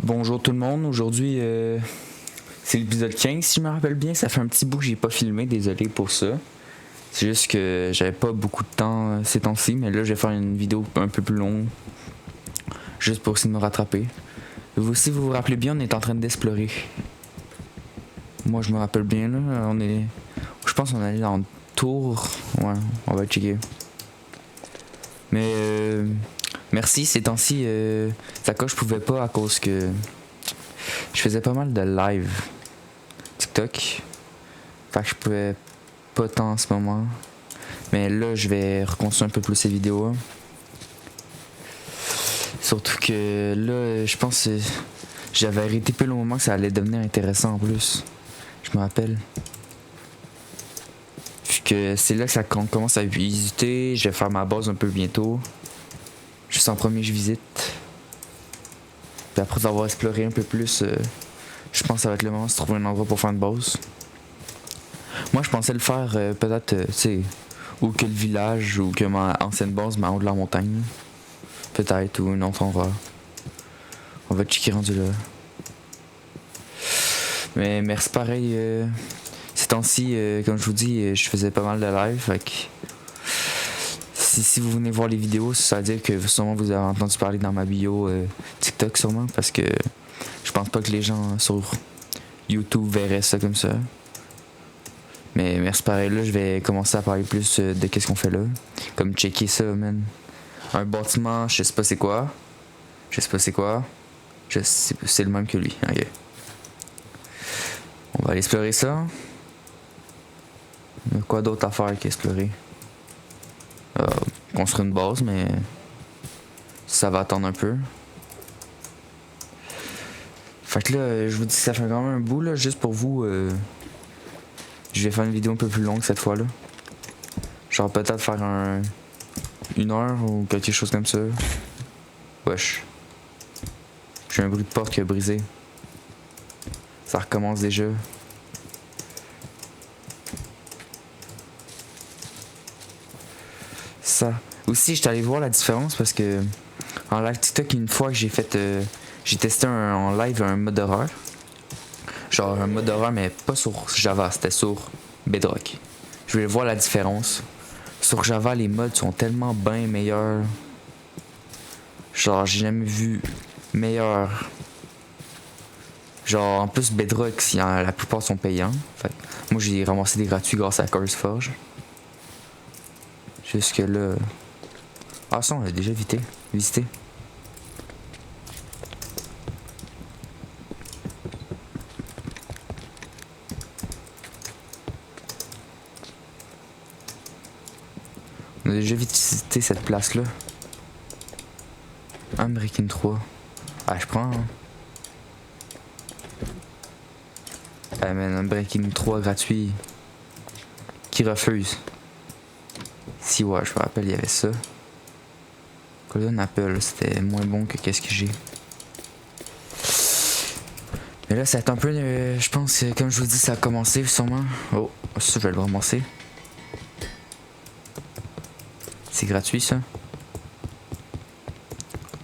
Bonjour tout le monde, aujourd'hui c'est l'épisode 15 si je me rappelle bien, ça fait un petit bout que j'ai pas filmé, désolé pour ça. C'est juste que j'avais pas beaucoup de temps ces temps-ci, mais là je vais faire une vidéo un peu plus longue, juste pour essayer de me rattraper. Vous aussi vous vous rappelez bien, on est en train d'explorer. Moi je me rappelle bien là, je pense qu'on allait dans le tour, ouais, on va checker. Mais merci, ces temps-ci, ça je pouvais pas à cause que je faisais pas mal de live TikTok. Fait que je pouvais pas tant en ce moment. Mais là, je vais reconstruire un peu plus ces vidéos. Hein. Surtout que là, je pense que j'avais arrêté peu le moment que ça allait devenir intéressant en plus. Je me rappelle. Puis que c'est là que ça commence à visiter. Je vais faire ma base un peu bientôt. Juste en premier, je visite. Puis après avoir exploré un peu plus, je pense que ça va être le moment de se trouver un endroit pour faire une base. Moi, je pensais le faire peut-être, tu sais, ou que le village, ou que ma ancienne base, mais en haut de la montagne. Peut-être, ou un autre endroit. On va checker rendu là. Mais merci pareil. Ces temps-ci, comme je vous dis, je faisais pas mal de live. Fait que si vous venez voir les vidéos, ça veut dire que sûrement vous avez entendu parler dans ma bio TikTok sûrement. Parce que je pense pas que les gens sur YouTube verraient ça comme ça. Mais merci pareil, là je vais commencer à parler plus de qu'est-ce qu'on fait là. Comme checker ça, man. Un bâtiment, je sais pas c'est quoi. C'est le même que lui, ok. On va aller explorer ça. Il y a quoi d'autre à faire qu'explorer? Construire une base, mais ça va attendre un peu. Fait que là, je vous dis que ça fait quand même un bout là, juste pour vous. Je vais faire une vidéo un peu plus longue cette fois là. Genre peut-être faire une heure ou quelque chose comme ça. Wesh. J'ai un bruit de porte qui a brisé. Ça recommence déjà. Ça. Aussi, j'étais allé voir la différence parce que en live TikTok, une fois que j'ai testé en live un mode horreur. Genre un mode horreur, mais pas sur Java, c'était sur Bedrock. Je voulais voir la différence. Sur Java, les mods sont tellement bien meilleurs. Genre, j'ai jamais vu meilleur. Genre, en plus, Bedrock, la plupart sont payants. Fait, moi, j'ai ramassé des gratuits grâce à CurseForge. Jusque là. Ah, ça, on l'a déjà visité. On a déjà visité cette place-là. Unbreaking 3. Ah, je prends. Hein. Ah, man, Unbreaking 3 gratuit. Qui refuse? Si, ouais, je me rappelle, il y avait ça. Golden Apple, c'était moins bon que qu'est-ce que j'ai. Mais là, ça va être un peu. Je pense, comme je vous dis, ça a commencé sûrement. Oh, ça, je vais le ramasser. C'est gratuit ça.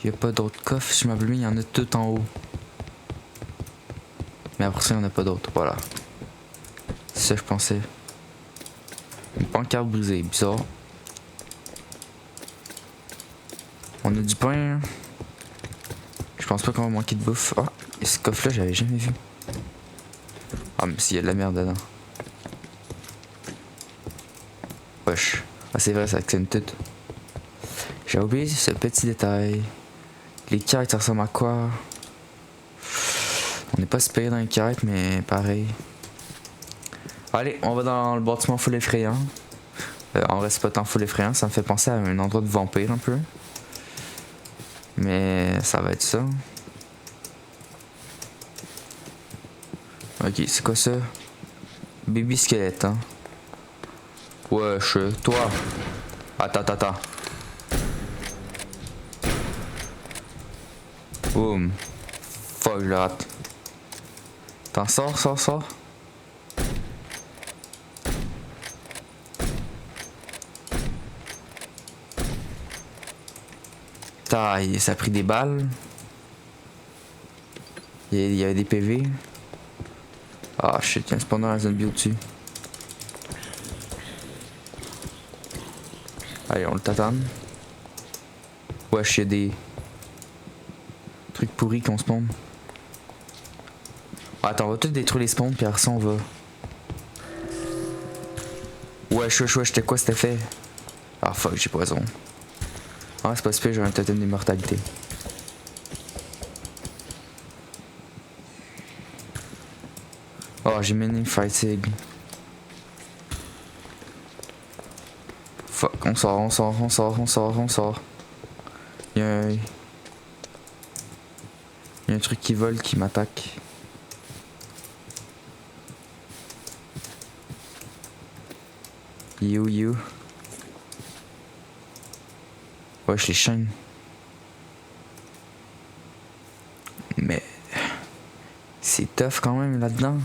Il n'y a pas d'autres coffres, si je m'appelle bien, il y en a tout en haut. Mais après ça, il n'y en a pas d'autres, voilà. C'est ça je pensais. Une pancarte brisée, bizarre. On a du pain. Je pense pas qu'on va manquer de bouffe. Ah, et ce coffre là, j'avais jamais vu. Ah, mais s'il y a de la merde dedans. Wesh. Ah, c'est vrai, ça actionne tout. J'ai oublié ce petit détail. Les cartes, ça ressemble à quoi? On n'est pas super dans les cartes, mais pareil. Allez, on va dans le bâtiment full effrayant. En reste pas tant full effrayant, ça me fait penser à un endroit de vampire un peu. Mais ça va être ça. Ok, c'est quoi ça? Baby squelette, hein? Wesh, toi! Attends. Boum. Fuck, je le rate. T'en sors. Taille, ça a pris des balles. Il y avait des PV. Ah shit, il y a un spawner à la zone bio dessus. Allez, on le tatane. Wesh, il y a des trucs pourris qu'on spawn. Ah, attends, on va tout détruire les spawns, puis après ça, on va. Wesh, c'était quoi cet effet? Ah fuck, j'ai pas raison. Ah, c'est pas super, j'ai un totem d'immortalité. Oh, j'ai mené une fatigue. Fuck, on sort. Il y a un truc qui vole qui m'attaque. You. Ouais, je les chaîne. Mais c'est tough quand même là-dedans.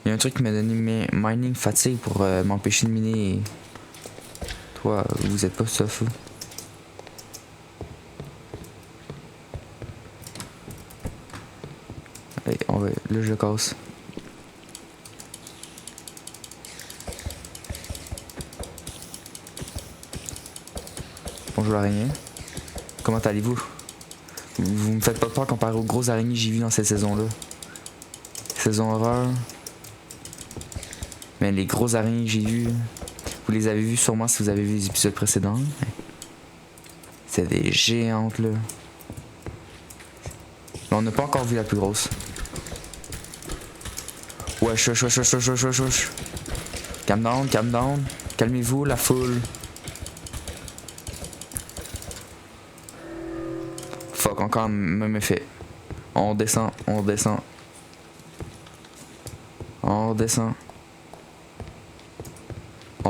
Il y a un truc qui m'a donné mining fatigue pour m'empêcher de miner. Toi, vous êtes pas tough, vous. Allez, on va. Là, je le casse. Bonjour l'araignée. Comment allez-vous? Vous me faites pas peur comparé aux grosses araignées que j'ai vues dans cette saison-là. Saison horreur. Mais les grosses araignées que j'ai vues, vous les avez vues sûrement si vous avez vu les épisodes précédents. C'est des géantes là. Mais on n'a pas encore vu la plus grosse. Wesh. Calm down. Calmez-vous la foule. Fuck, encore même effet. On descend. On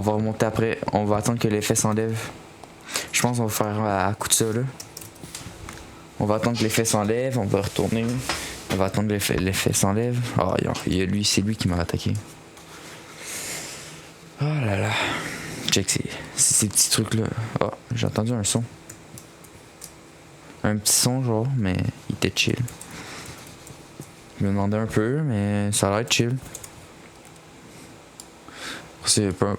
va remonter après. On va attendre que l'effet s'enlève. Je pense qu'on va faire à coup de ça là. On va attendre que l'effet s'enlève. On va retourner. On va attendre que l'effet s'enlève. Oh, c'est lui qui m'a attaqué. Oh là là. Check ces petits trucs là. Oh, j'ai entendu un son. Un petit son genre, mais il était chill. Je me demandais un peu, mais ça a l'air chill. C'est pas un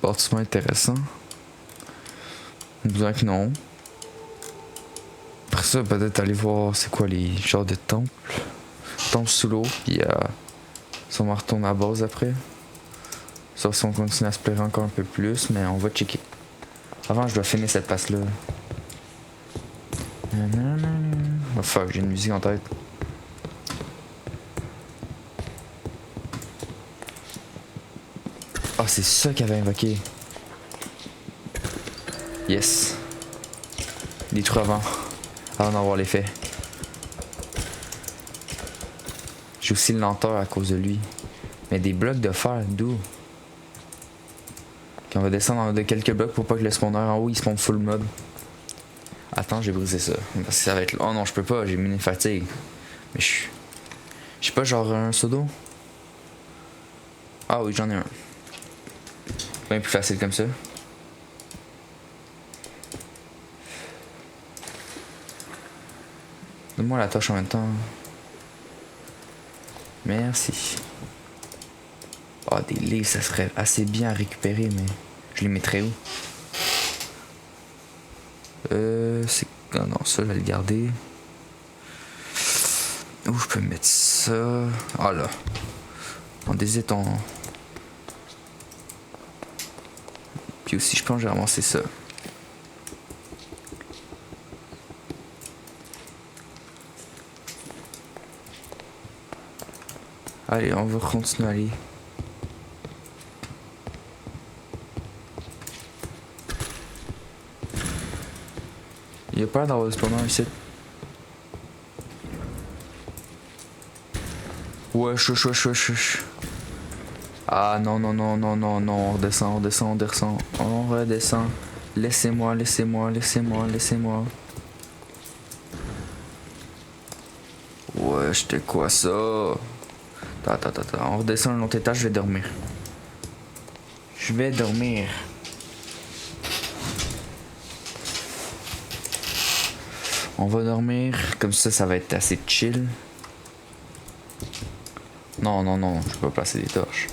bâtiment intéressant. Bien que non. Après ça, peut-être aller voir c'est quoi les genres de temples. Temples sous l'eau, puis si on va retourner à la base après. Sauf si on continue à se plaire encore un peu plus, mais on va checker. Avant, je dois finir cette passe-là. Oh fuck, j'ai une musique en tête. Ah, c'est ça qu'il avait invoqué. Yes. Détruit avant d'en avoir l'effet. J'ai aussi le lenteur à cause de lui. Mais des blocs de fer, d'où? On va descendre de quelques blocs pour pas que le spawner en haut il spawn full mob. Attends, j'ai brisé ça. Parce que ça va être. Oh non, je peux pas, j'ai mis une fatigue. Mais j'ai pas genre un pseudo. Ah oui, j'en ai un. Bien plus facile comme ça. Donne-moi la torche en même temps. Merci. Ah, des livres, ça serait assez bien à récupérer, mais je les mettrais où? C'est. Ah non, ça, je vais le garder. Où je peux mettre ça? Ah là. On désite en. Puis aussi, je pense que j'ai ramassé ça. Allez, on va continuer à aller. Il y a pas d'avoir le spawner ici. Wesh. Ah non, on redescend. On redescend. Laissez-moi. Ouais, c'était quoi ça? Attends. On redescend un autre étage, je vais dormir. On va dormir, comme ça va être assez chill. Non, non, non, je peux pas placer des torches.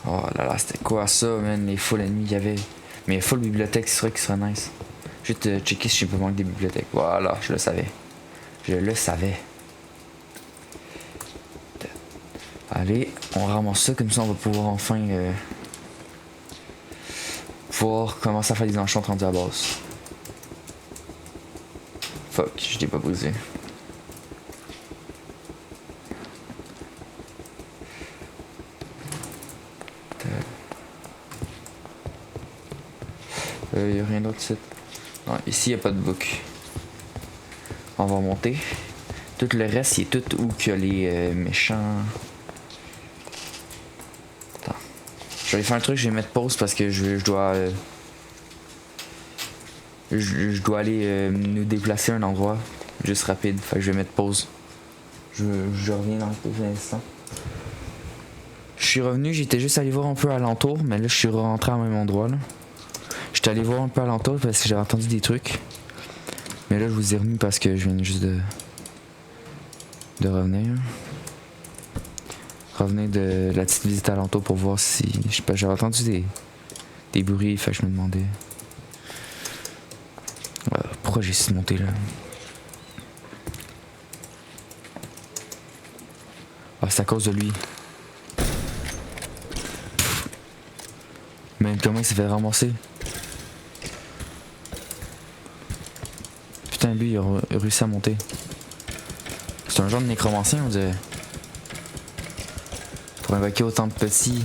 Oh là là, c'était quoi ça, man? Les full ennemis qu'il y avait. Mais full bibliothèque, c'est vrai que ce serait nice. Je vais te checker si je peux manquer des bibliothèques. Voilà, je le savais. Je le savais. Allez, on ramasse ça, comme ça on va pouvoir enfin pouvoir commencer à faire des enchantements rendus à base. Fuck, je t'ai pas brisé. Y'a rien d'autre ici. Non, ici y'a pas de book. On va monter. Tout le reste, il est tout où que les méchants. Attends. Je vais faire un truc, je vais mettre pause parce que je dois. Je dois aller nous déplacer à un endroit. Juste rapide. Fait que je vais mettre pause. Je reviens dans un instant. Je suis revenu, j'étais juste allé voir un peu alentour, mais là je suis rentré au même endroit là. J'étais allé voir un peu alentour parce que j'avais entendu des trucs. Mais là je vous ai remis parce que je viens juste de revenir. Revenir de la petite visite alentour pour voir si. Je sais pas, j'avais entendu des bruits, fait que je me demandais. Pourquoi j'ai essayé de monter là? Ah, c'est à cause de lui. Mais comment il s'est fait ramasser? Putain, lui, il a réussi à monter. C'est un genre de nécromancien, on dirait. Pour invoquer autant de petits.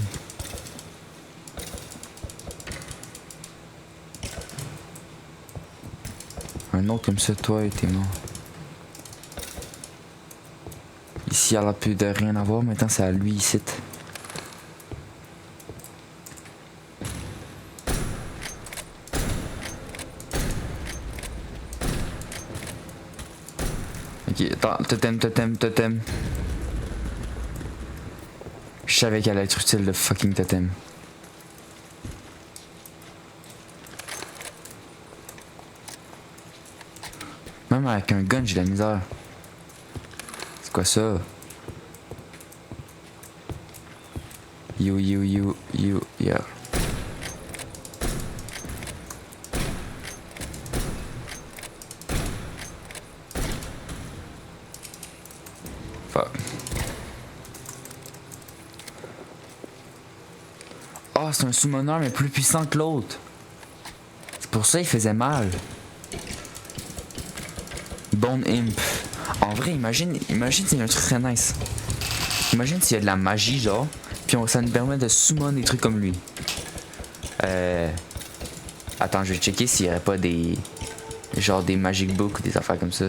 Un autre comme ça, toi, t'es mort. Ici, elle a plus de rien à voir. Maintenant, c'est à lui ici. Ok, attends, totem. Je savais qu'elle allait être utile, le fucking totem. Même avec un gun, j'ai de la misère. C'est quoi ça? You, yeah. Fuck. Oh, c'est un summoner mais plus puissant que l'autre. C'est pour ça qu'il faisait mal. Bone Imp. En vrai, imagine c'est un truc très nice. Imagine s'il y a de la magie, genre, puis ça nous permet de summon des trucs comme lui. Attends, je vais checker s'il n'y aurait pas des. Genre des magic books ou des affaires comme ça.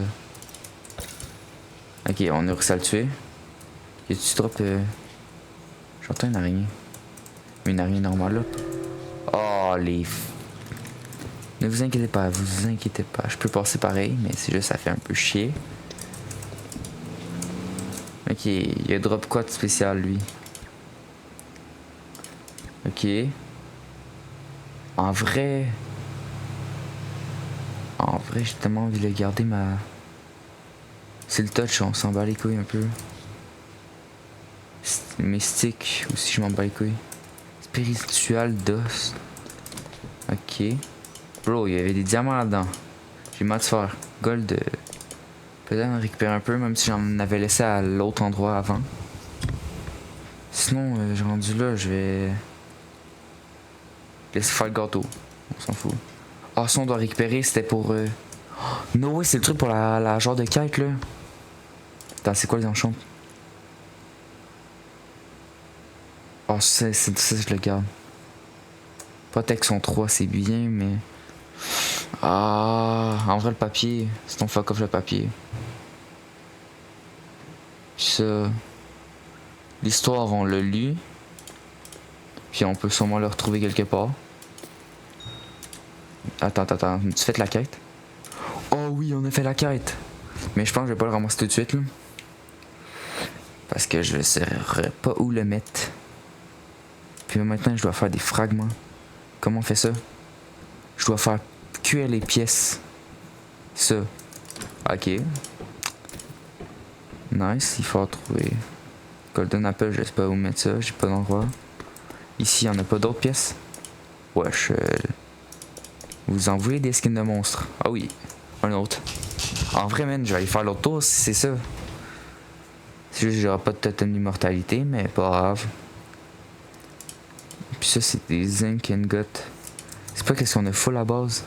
Ok, on a réussi à le tuer. Y a-tu drop. J'entends une araignée. Une araignée normale là. Oh, les. Ne vous inquiétez pas, Je peux passer pareil, mais c'est juste ça fait un peu chier. Ok, il y a drop quoi de spécial lui? Ok. En vrai, j'ai tellement envie de garder ma. C'est le touch, on s'en bat les couilles un peu. Mystique aussi, je m'en bats les couilles. Spiritual d'os. Ok. Bro, il y avait des diamants là-dedans. J'ai mal de faire. Gold. Peut-être en récupérer un peu, même si j'en avais laissé à l'autre endroit avant. Sinon, j'ai rendu là, je vais laisser faire le gâteau. On s'en fout. Ah, ça, on doit récupérer, c'était pour. No way, c'est le truc pour la genre de quête là. Attends, c'est quoi les enchants? Oh, ça, je le garde. Protection 3, c'est bien, mais. Ah, en vrai, le papier. C'est ton fuck off le papier. Ça. L'histoire, on l'a lu. Puis on peut sûrement le retrouver quelque part. Attends. Tu fais la quête? Oh oui, on a fait la quête. Mais je pense que je vais pas le ramasser tout de suite, là. Parce que je ne saurais pas où le mettre. Puis maintenant, je dois faire des fragments. Comment on fait ça? Je dois faire cuire les pièces. Ça. Ok. Nice, il faut trouver. Golden Apple, je sais pas où mettre ça, j'ai pas d'endroit. Ici, il en a pas d'autres pièces. Wesh. Vous en voulez des skins de monstres? Ah oui, un autre. En vrai, man, je vais aller faire l'autre tour si c'est ça. C'est juste que j'aurai pas de totem d'immortalité, mais pas grave. Puis ça, c'est des zinc ingots. C'est pas qu'est-ce qu'on a full à base.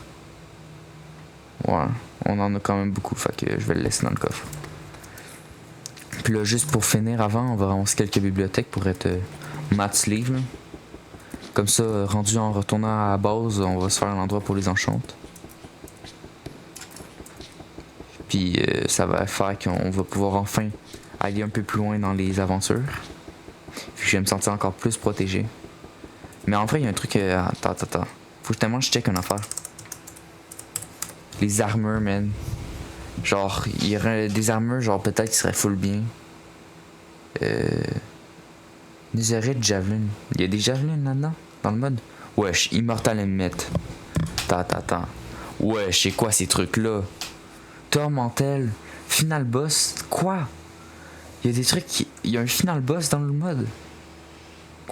Ouais, on en a quand même beaucoup, fait que je vais le laisser dans le coffre. Puis là, juste pour finir avant, on va ramasser quelques bibliothèques pour être mat sleeve. Là. Comme ça, rendu en retournant à la base, on va se faire un endroit pour les enchantes. Puis ça va faire qu'on va pouvoir enfin aller un peu plus loin dans les aventures. Puis je vais me sentir encore plus protégé. Mais en vrai, il y a un truc... Attends. Faut tellement que je check une affaire. Les armures, man. Genre, il y aurait des armures, genre peut-être qui seraient full bien. Netherite Javelin. Il y a des javelins là-dedans, dans le mode. Wesh, Immortal Helmet. Attends. Wesh, c'est quoi ces trucs-là? Tormentel. Final boss. Quoi? Il y a des trucs qui... Il y a un final boss dans le mode.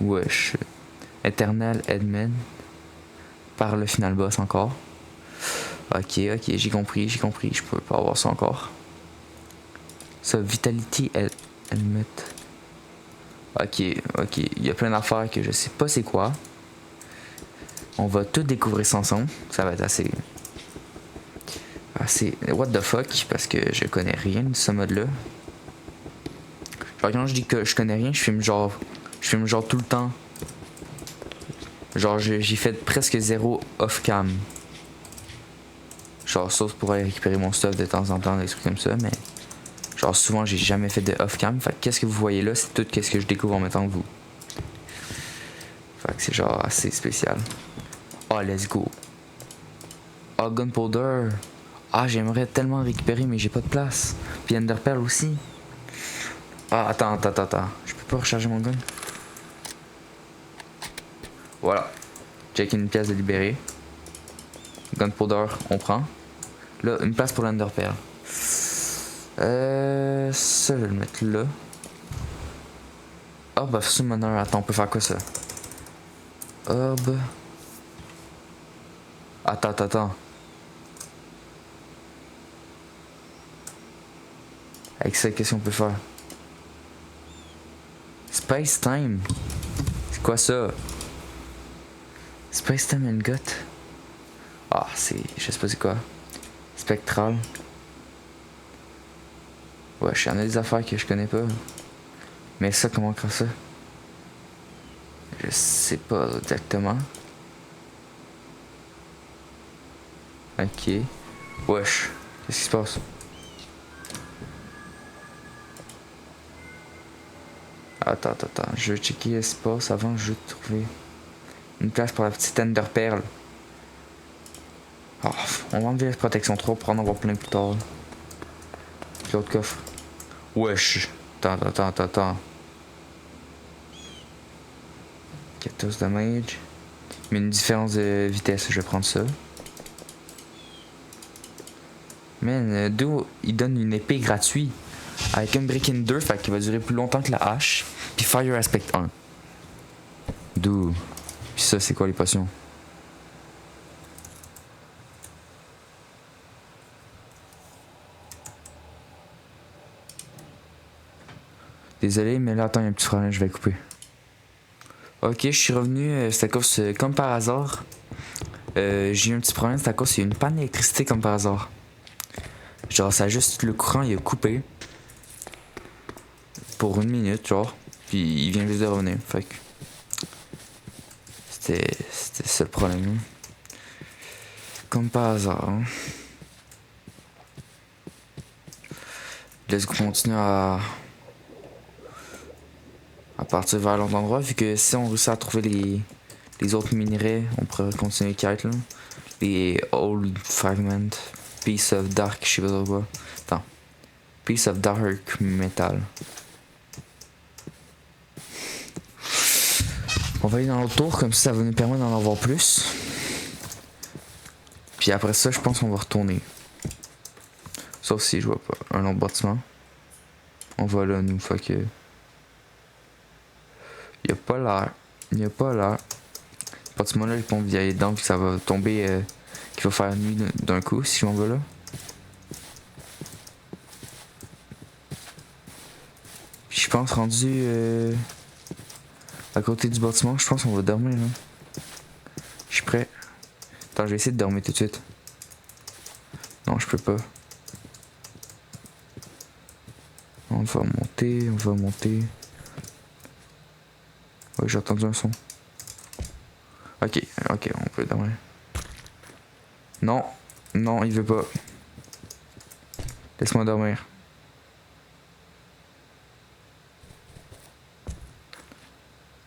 Wesh. Eternal Headman. Par le final boss encore. Ok, j'ai compris. Je peux pas avoir ça encore. Ça, Vitality Helmet. Ok. Il y a plein d'affaires que je sais pas c'est quoi. On va tout découvrir ça ensemble. Ça va être assez what the fuck, parce que je connais rien de ce mode-là. Genre quand je dis que je connais rien, je filme genre tout le temps. Genre j'ai fait presque zéro off-cam. Genre sauf pour aller récupérer mon stuff de temps en temps, des trucs comme ça, mais genre souvent j'ai jamais fait de off-cam. Fait que qu'est-ce que vous voyez là, c'est tout qu'est-ce que je découvre en même temps que vous. Fait que c'est genre assez spécial. Oh let's go. Oh Gunpowder. Ah j'aimerais tellement récupérer mais j'ai pas de place. Puis Enderpearl aussi. Ah attends. Je peux pas recharger mon gun. Voilà. Check une pièce de libéré. Gunpowder, on prend. Là, une place pour l'Enderpearl. Ça, je vais le mettre là. Orb of Summoner. Attends, on peut faire quoi ça? Orb. Attends. Avec ça, qu'est-ce qu'on peut faire? Space Time. C'est quoi ça? Space Time and Gut. Ah, c'est... Je sais pas c'est quoi. Spectral. Ouais, il y en a des affaires que je connais pas. Mais ça, comment faire ça? Je sais pas exactement. Ok. Wesh. Qu'est-ce qui se passe? Attends. Je vais checker l'espace avant je vais trouver une place pour la petite Enderpearl. Oh, on va enlever la protection 3 pour en avoir plein plus tard. L'autre coffre. Wesh. Attends. 14 damage. Mais une différence de vitesse, je vais prendre ça. Man, d'où il donne une épée gratuite. Avec un Breaking 2, fait qu'il va durer plus longtemps que la hache. Puis Fire Aspect 1. D'où. Puis ça, c'est quoi les potions? Désolé, mais là, attends, il y a un petit problème, je vais couper. Ok, je suis revenu, c'est à cause, comme par hasard. J'ai eu un petit problème, c'est à cause, il y a une panne d'électricité comme par hasard. Genre, ça juste, le courant, il a coupé. Pour 1 minute, genre. Puis il vient juste de revenir, fait que... C'était ça le problème. Comme par hasard. Hein. Let's continuer à partir vers l'autre endroit, vu que si on réussit à trouver les autres minerais, on pourrait continuer les quêtes là. Les Old Fragment, Piece of Dark, je sais pas trop quoi. Attends. Piece of Dark Metal. On va aller dans l'autre tour, comme ça va nous permettre d'en avoir plus. Puis après ça, je pense qu'on va retourner. Sauf si je vois pas un autre bâtiment. On va là, nous, fait que... Il a pas l'air. Il a pas l'air. À partir du moment là, je pense qu'il y a dedans, puis ça va tomber... qu'il va faire nuit d'un coup, si on va là. Puis je pense rendu... à côté du bâtiment, je pense qu'on va dormir, là. Je suis prêt. Attends, je vais essayer de dormir tout de suite. Non, je peux pas. On va monter, on va monter. Ouais, j'ai entendu un son. Ok, ok, on peut dormir. Non, non, il veut pas. Laisse-moi dormir.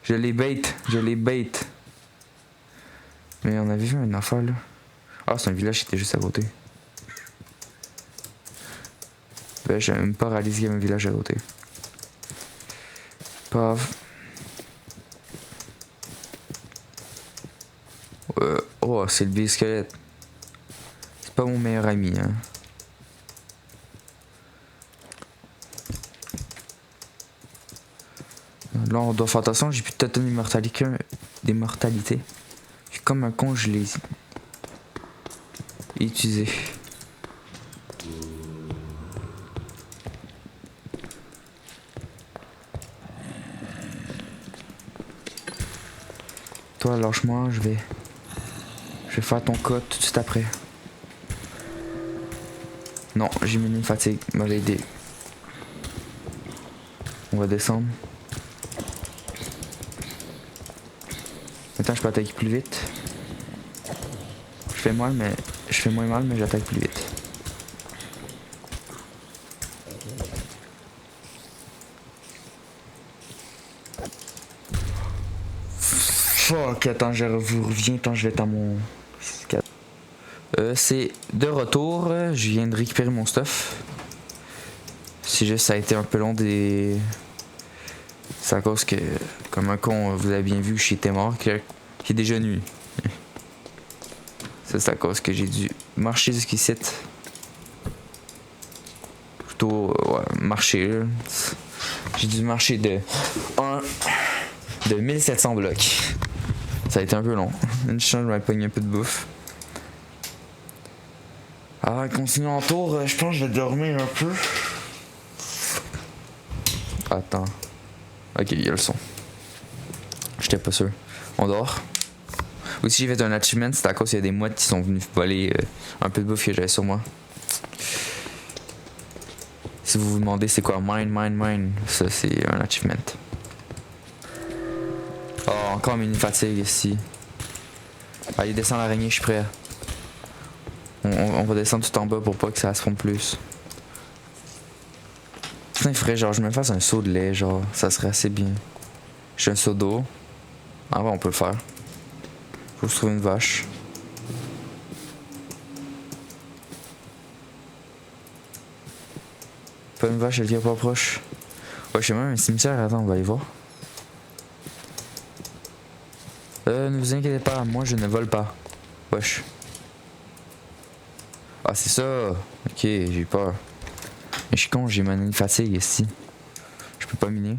Je les bait, je les bait. Mais on avait vu une affaire là. Ah, c'est un village qui était juste à côté. Ben, j'ai même pas réalisé qu'il y avait un village à côté. Paf. Oh, c'est le squelette. C'est pas mon meilleur ami, hein. Là, on doit faire attention, j'ai plus de totem d'immortalité. Je suis comme un con, je l'ai utilisé. Toi, lâche-moi, je vais faire ton code tout de suite après. Non, j'ai mis une fatigue, m'avait aidé. On va descendre. Maintenant, je peux attaquer plus vite. Je fais moins mal, mais j'attaque plus vite. Fuck, attends, je vous reviens quand je vais être à mon... c'est de retour, je viens de récupérer mon stuff. C'est juste, ça a été un peu long des... C'est à cause que, comme un con, vous avez bien vu, j'étais mort, qu'il est déjà nuit. Ça, c'est à cause que j'ai dû marcher jusqu'ici. Plutôt, ouais, marcher, là. J'ai dû marcher de 1700 blocs. Ça a été un peu long. Une chance, je m'avais pogné un peu de bouffe. Ah, continuons en tour, je pense que je vais dormir un peu. Attends. Ok, il y a le son. J'étais pas sûr. On dort. Aussi, j'ai fait un achievement, c'est à cause qu'il y a des mouettes qui sont venus voler un peu de bouffe que j'avais sur moi. Si vous vous demandez c'est quoi mine, ça c'est un achievement. Oh, encore une fatigue ici. Allez, descends l'araignée, je suis prêt. On va descendre tout en bas pour pas que ça se fonde plus. Putain, il faudrait genre je me fasse un seau de lait, genre ça serait assez bien. J'ai un seau d'eau. Ah ouais, on peut le faire. Faut que je trouve une vache. Pas une vache, elle vient pas proche. Ouais, j'ai même un cimetière, attends, on va aller voir. Ne vous inquiétez pas, moi je ne vole pas. Wesh. Ah, c'est ça. Ok, j'ai peur. Mais je suis con, j'ai une fatigue ici. Je peux pas miner.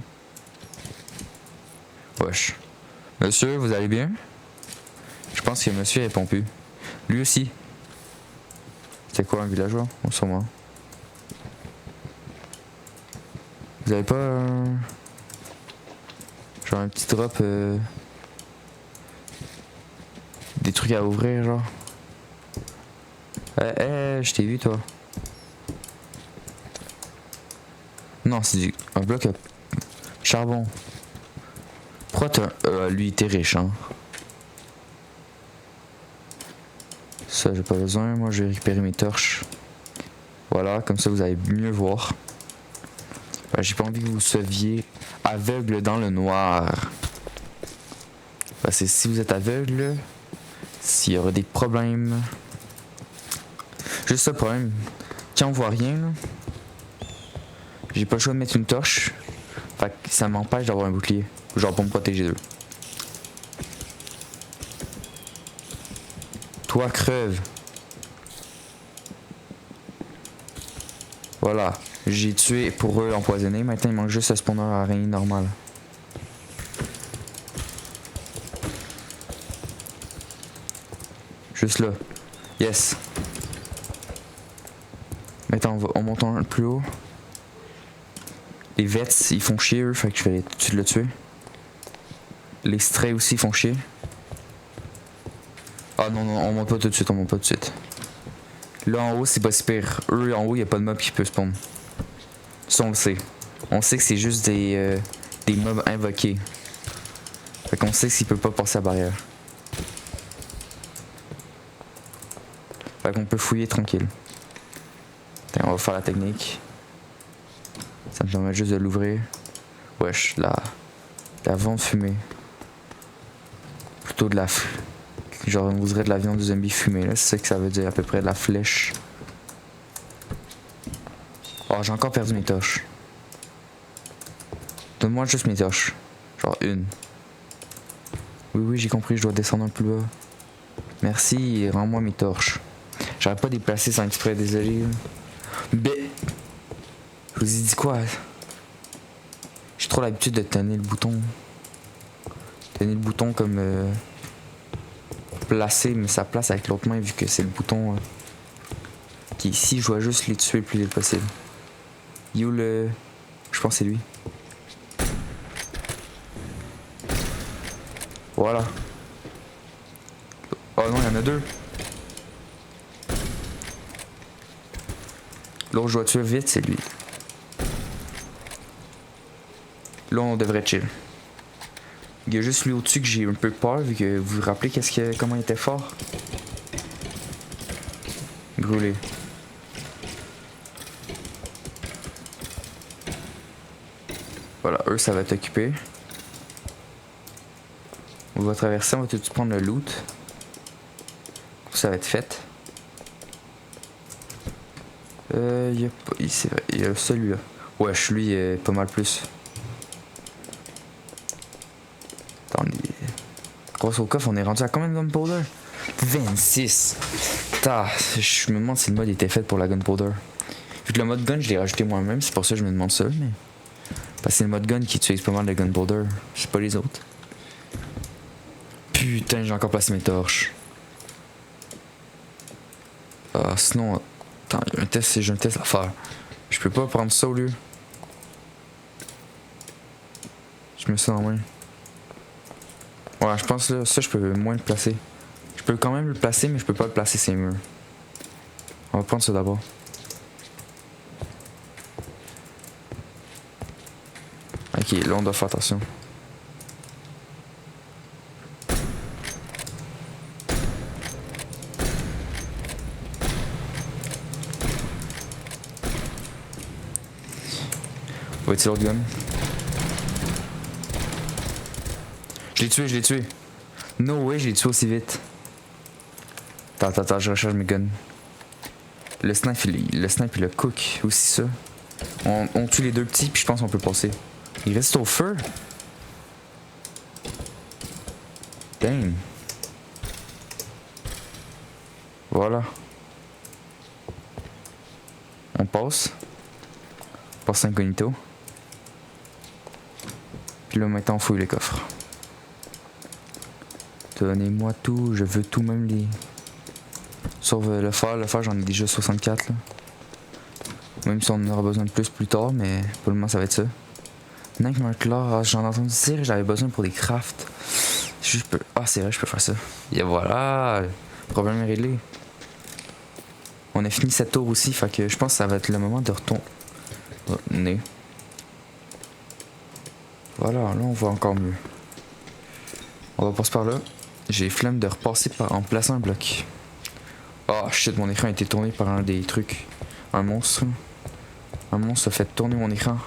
Wesh. Monsieur, vous allez bien? Je pense que monsieur répond plus. Lui aussi. C'est quoi un villageois? On sûrement. Vous avez pas genre un petit drop des trucs à ouvrir genre? Je t'ai vu toi. Non, c'est un bloc à charbon. Pourquoi t'as... lui, t'es riche, hein. Ça, j'ai pas besoin. Moi, je vais récupérer mes torches. Voilà, comme ça, vous allez mieux voir. J'ai pas envie que vous soyez aveugle dans le noir. Parce que si vous êtes aveugle, s'il y aura des problèmes... Juste ce problème. Quand on voit rien, là, j'ai pas le choix de mettre une torche. Fait que ça m'empêche d'avoir un bouclier. Genre pour me protéger d'eux. Toi, crève. Voilà. J'ai tué pour eux l'empoisonné. Maintenant, il manque juste un spawner araignée normal. Juste là. Yes. Maintenant, on monte un peu plus haut. Les vets, ils font chier eux, fait que je vais tout de suite le tuer. Les strays aussi font chier. Ah non, non, on monte pas tout de suite, on monte pas tout de suite. Là en haut, c'est pas si pire. Eux, en haut, y a pas de mob qui peut spawn. Ça, on le sait. On sait que c'est juste des mobs invoqués. Fait qu'on sait s'il peut pas passer la barrière. Fait qu'on peut fouiller tranquille. Attends, on va faire la technique. Ça me permet juste de l'ouvrir. Wesh, la viande fumée. Plutôt de la... Genre on dirait de la viande de zombie fumée là, c'est ça que ça veut dire à peu près, de la flèche. Oh, j'ai encore perdu mes torches. Donne-moi juste mes torches. Genre une. Oui, oui, j'ai compris, je dois descendre un peu plus bas. Merci, rends-moi mes torches. J'arrive pas à déplacer sans exprès, désolé. Mais... Je vous ai dit quoi? J'ai trop l'habitude de tenir le bouton. Tenir le bouton comme... placer, mais ça place avec l'autre main vu que c'est le bouton qui est ici. Je dois juste les tuer le plus vite possible. Yo le... Je pense que c'est lui. Voilà. Oh non, il y en a deux. L'autre je dois tuer vite, c'est lui. Là on devrait chill. Il y a juste lui au-dessus que j'ai un peu peur vu que vous vous rappelez comment il était fort. Brûlé. Voilà, eux ça va t'occuper. On va traverser, on va tout de suite prendre le loot. Ça va être fait. Il y a pas... C'est vrai, il y a celui-là. Wesh, lui est pas mal plus. Attendez. Grosse au coffre, on est rendu à combien de gunpowder? 26. Ta, je me demande si le mode était fait pour la gunpowder. Vu que le mode gun, je l'ai rajouté moi-même, c'est pour ça que je me demande ça, mais... Parce que c'est le mode gun qui utilise pas mal de gunpowder. Je sais pas les autres. Putain, j'ai encore placé mes torches. Ah, sinon... Attends, il y a un test, j'ai un test à faire. Je peux pas prendre ça au lieu. Je mets ça en main. Ouais, je pense là, ça je peux moins le placer. Je peux quand même le placer, mais je peux pas le placer ces murs. On va prendre ça d'abord. Ok, là on doit faire attention. Où est-il l'autre gun? Je l'ai tué, je l'ai tué. No way, je l'ai tué aussi vite. Attends, je recharge mes guns. Le snipe, il a cook aussi ça. On tue les deux petits, puis je pense qu'on peut passer. Il reste au feu. Dang. Voilà. On passe. On passe incognito. Puis là maintenant on fouille les coffres. Donnez-moi tout, je veux tout, même les... Sauf le fer j'en ai déjà 64 là. Même si on en aura besoin de plus tard, mais pour le moment ça va être ça. Nank Marklar, j'en ai entendu dire, j'avais besoin pour des crafts. Je peux... Ah c'est vrai, je peux faire ça. Et voilà, le problème est réglé. On a fini cette tour aussi, fait que je pense que ça va être le moment de retourner. Voilà, là on voit encore mieux. On va passer par là. J'ai flemme de repasser en plaçant un bloc. Oh shit, mon écran a été tourné par un des trucs. Un monstre. Un monstre a fait tourner mon écran.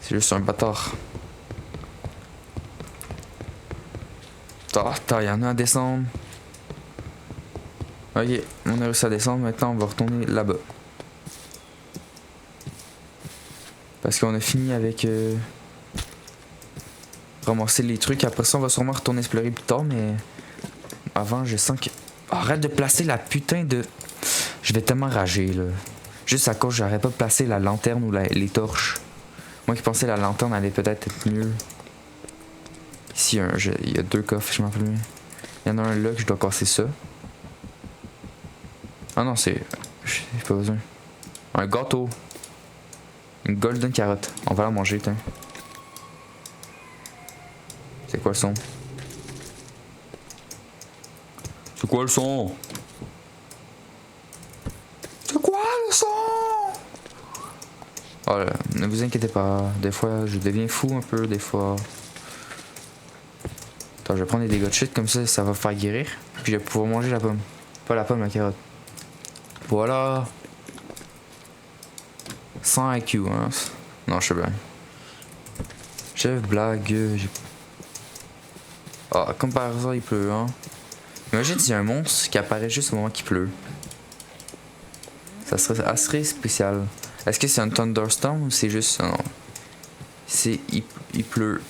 C'est juste un bâtard. Il y en a à descendre. Ok, on a réussi à descendre. Maintenant, on va retourner là-bas. Parce qu'on a fini avec... ramasser les trucs. Après ça, on va sûrement retourner explorer plus tard, mais... Avant, je sens que... Arrête de placer la putain de... Je vais tellement rager, là. Juste à cause, j'aurais pas placé la lanterne ou les torches. Moi qui pensais la lanterne allait peut-être être mieux. Ici, il y a 2 coffres, je m'en rappelle bien. Il y en a un là que je dois casser ça. Ah non, c'est... J'ai pas besoin. Un gâteau. Une golden carotte. On va la manger, tiens. C'est quoi le son? C'est quoi le son? C'est quoi le son? Oh là, ne vous inquiétez pas. Des fois, je deviens fou un peu, des fois. Attends, je vais prendre des dégâts de chute comme ça va faire guérir. Puis je vais pouvoir manger la pomme. Pas la pomme, la carotte. Voilà. 100 IQ, hein. Non, je sais bien. Chef, blague. Ah, comme par hasard, il pleut, hein. Imagine s'il y a un monstre qui apparaît juste au moment qu'il pleut. Ça serait assez spécial. Est-ce que c'est un thunderstorm ou c'est juste... Non. C'est... Il pleut.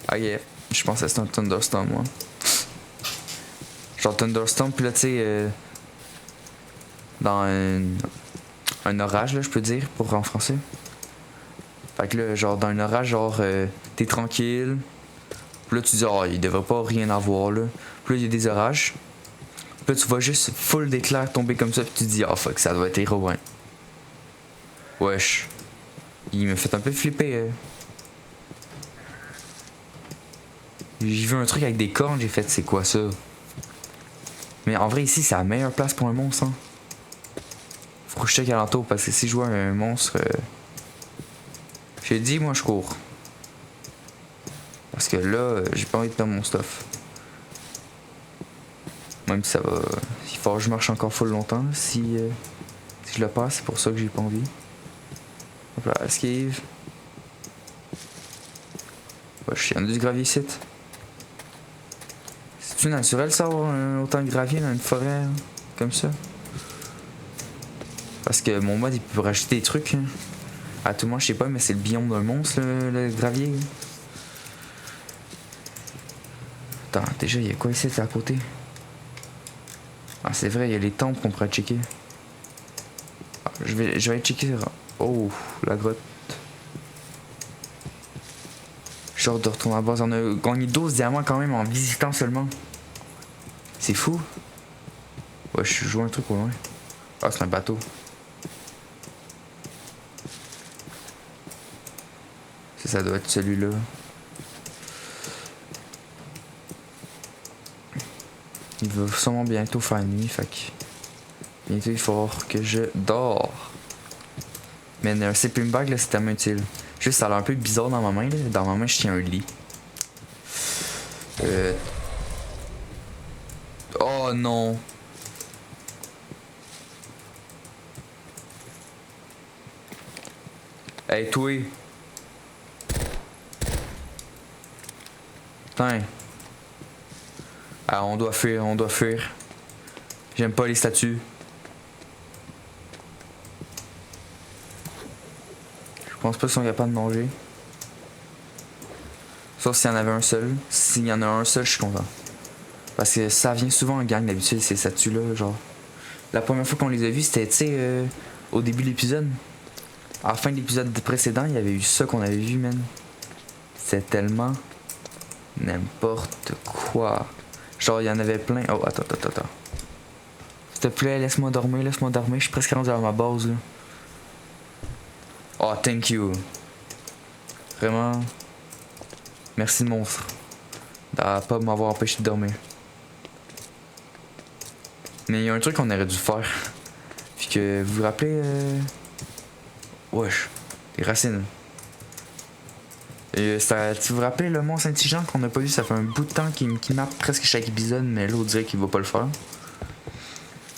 Ah yeah. Je pense que c'est un thunderstorm, moi. Genre thunderstorm, puis là, tu sais... dans un orage, là, je peux dire, pour en français. Fait que là, genre, dans un orage, genre, t'es tranquille. Puis là, tu dis, oh, il devrait pas rien avoir, là. Puis là, il y a des orages. Puis là, tu vois juste full d'éclairs tomber comme ça, puis tu te dis, oh fuck, ça doit être héroïne. Wesh. Il me fait un peu flipper. J'ai vu un truc avec des cornes, j'ai fait, c'est quoi ça? Mais en vrai, ici, c'est la meilleure place pour un monstre, hein. Faut que je check alentour, parce que si je vois un monstre... J'ai dit, moi, je cours. Parce que là, j'ai pas envie de perdre mon stuff. Même si ça va... Il faut que je marche encore full longtemps, si je le passe, c'est pour ça que j'ai pas envie. Hop là, esquive. Ouais, je suis en du gravier ici. C'est-tu naturel ça avoir autant de gravier dans une forêt hein, comme ça? Parce que mon mode il peut rajouter des trucs. Hein. À tout le monde, je sais pas, mais c'est le biome d'un monstre le gravier. Hein. Attends, déjà il y a quoi ici à côté? Ah c'est vrai, il y a les temples qu'on pourrait checker. Ah, je vais aller checker. Oh, la grotte. Genre de retourner à la base. On a gagné 12 diamants quand même en visitant seulement. C'est fou. Ouais, je joue un truc au loin. Ah, c'est un bateau. Ça doit être celui-là. Il va sûrement bientôt faire nuit, fait que... Bientôt il faut que je dors. Mais un sleeping bag là c'est tellement utile. Juste ça a l'air un peu bizarre dans ma main là. Dans ma main je tiens un lit. Oh non. Hey toi. Putain. Ah on doit fuir, on doit fuir. J'aime pas les statues. Je pense pas qu'ils sont capables de manger. Sauf s'il y en avait un seul. S'il y en a un seul, je suis content. Parce que ça vient souvent en gang d'habitude, ces statues-là. Genre, la première fois qu'on les a vus, c'était, tu sais, au début de l'épisode. À la fin de l'épisode précédent, il y avait eu ça qu'on avait vu, man. C'est tellement n'importe quoi. Genre, il y en avait plein. Oh, attends. S'il te plaît, laisse-moi dormir. Je suis presque rendu à ma base, là. Oh, thank you. Vraiment. Merci de monstre. De pas m'avoir empêché de dormir. Mais il y a un truc qu'on aurait dû faire. Puis que vous vous rappelez. Wesh. Les racines. Et tu vous rappelez le monstre intelligent qu'on a pas vu, ça fait un bout de temps qu'il marque presque chaque épisode, mais là on dirait qu'il va pas le faire.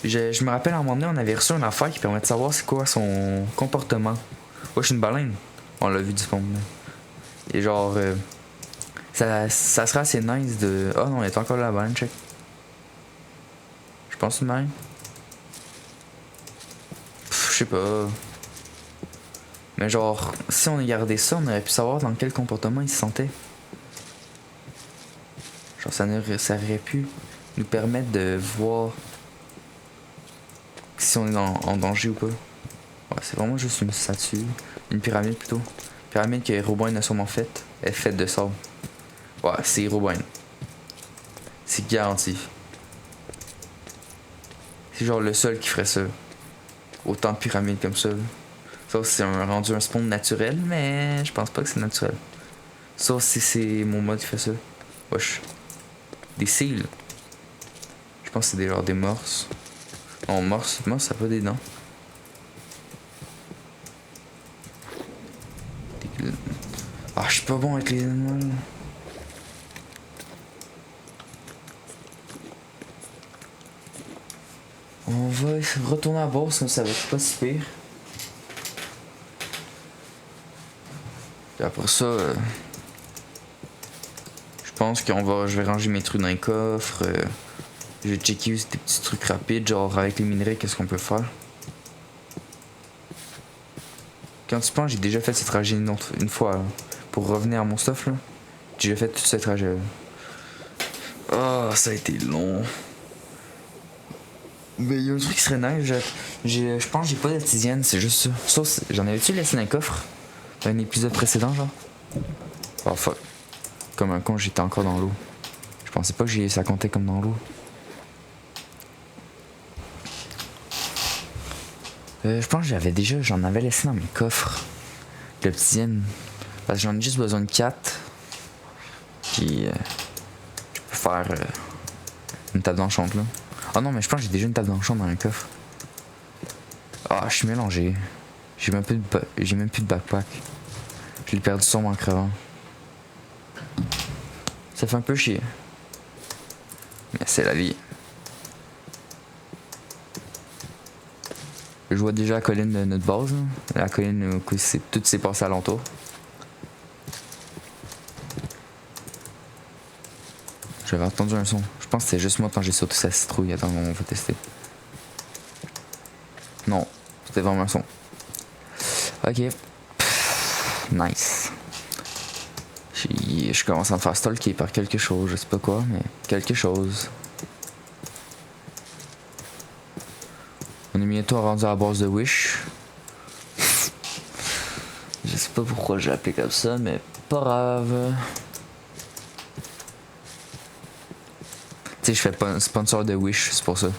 Je me rappelle à un moment donné, on avait reçu une affaire qui permet de savoir c'est quoi son comportement. Wesh, une baleine. On l'a vu du fond. Et genre. Ça serait assez nice de... Oh non, il est encore là la baleine, check. Je pense une baleine. Je sais pas. Mais genre, si on a gardé ça, on aurait pu savoir dans quel comportement il se sentait. Genre, ça aurait pu nous permettent de voir si on est en danger ou pas. Ouais, c'est vraiment juste une statue. Une pyramide plutôt. Pyramide que Herobrine a sûrement faite. Elle est faite de sable. Ouais, c'est Herobrine. C'est garanti. C'est genre le seul qui ferait ça. Autant de pyramides comme ça. Ça c'est rendu un spawn naturel, mais je pense pas que c'est naturel. Ça si c'est mon mode qui fait ça. Wesh. Des cils. Je pense que c'est des genre des morses. Non, morse ça a pas des dents. Ah, je suis pas bon avec les animaux. On va retourner à bord, sinon ça va être pas si pire. Et après ça, je pense je vais ranger mes trucs dans les coffres. Je vais checker des petits trucs rapides, genre avec les minerais, qu'est-ce qu'on peut faire. Quand tu penses, j'ai déjà fait ce trajet une fois là, pour revenir à mon stuff là. J'ai déjà fait tout ce trajet là. Oh, ça a été long. Mais il y a un truc qui serait nice, je pense que j'ai pas d'artisienne, c'est juste ça. Sauf, j'en avais-tu laissé dans le coffre dans un épisode précédent, genre? Oh fuck. Comme un con, j'étais encore dans l'eau. Je pensais pas que ça comptait comme dans l'eau. Je pense que j'en avais laissé dans mes coffres. L'obsidienne. Parce que j'en ai juste besoin de 4. Puis, je peux faire une table d'enchant là. Oh non, mais je pense que j'ai déjà une table d'enchant dans le coffre. Ah, je suis mélangé. J'ai même plus de backpack. Je l'ai perdu sûrement en crevant. Ça fait un peu chier. Mais c'est la vie. Je vois déjà la colline de notre base. Là. La colline où tout s'est passé alentour. J'avais entendu un son. Je pense que c'est juste moi quand j'ai sauté sa citrouille. Attends, on va tester. Non, c'était vraiment un son. Ok. Nice. Je commence à me faire stalker par quelque chose. Je sais pas quoi, mais quelque chose. On est bientôt rendu à la base de Wish. Je sais pas pourquoi j'ai appelé comme ça, mais pas grave. Tu sais, je fais pas un sponsor de Wish, c'est pour ça.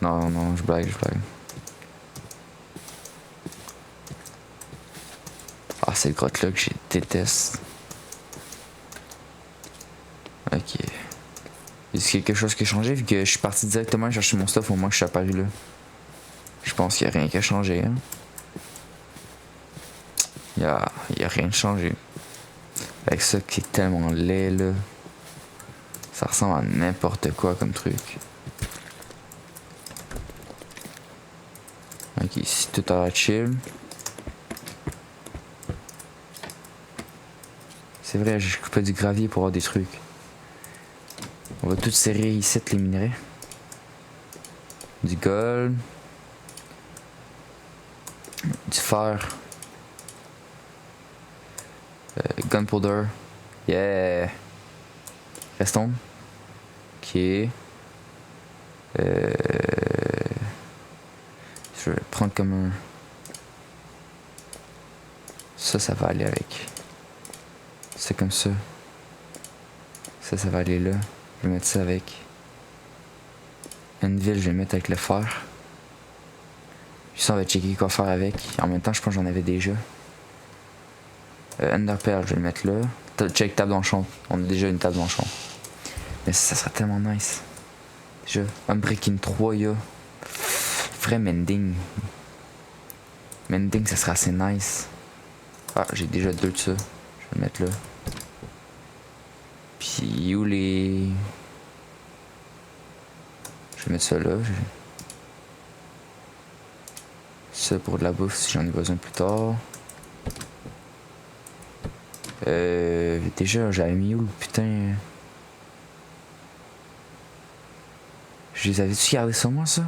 Non, je blague. Ah, cette grotte-là que je déteste. Ok. Est-ce qu'il y a quelque chose qui a changé vu que je suis parti directement chercher mon stuff au moment que je suis apparu là? Je pense qu'il n'y a rien qui a changé. Hein? Il y a rien de changé. Avec ça qui est tellement laid là. Ça ressemble à n'importe quoi comme truc. Ok, ici tout a l'air chill. C'est vrai, j'ai coupé du gravier pour avoir des trucs. On va tout serrer ici les minerais. Du gold. Du fer. Gunpowder. Yeah. Restons. Ok. Je vais prendre comme un... Ça va aller avec. C'est comme ça. Ça va aller là. Je vais mettre ça avec. Anvil, je vais le mettre avec le fer. Puis ça, on va checker quoi faire avec. En même temps, je pense que j'en avais déjà. Ender Pearl, je vais le mettre là. Check table d'enchant. On a déjà une table d'enchant. Mais ça serait tellement nice. Déjà, Unbreaking 3, y'a. Vrai Mending. Mending, ça serait assez nice. Ah, j'ai déjà 2 de ça. Je vais le mettre là. Puis où les... Je vais mettre ça là. Ça pour de la bouffe si j'en ai besoin plus tard. Déjà, j'avais mis où le putain... Je les avais-tu gardés sur moi, ça?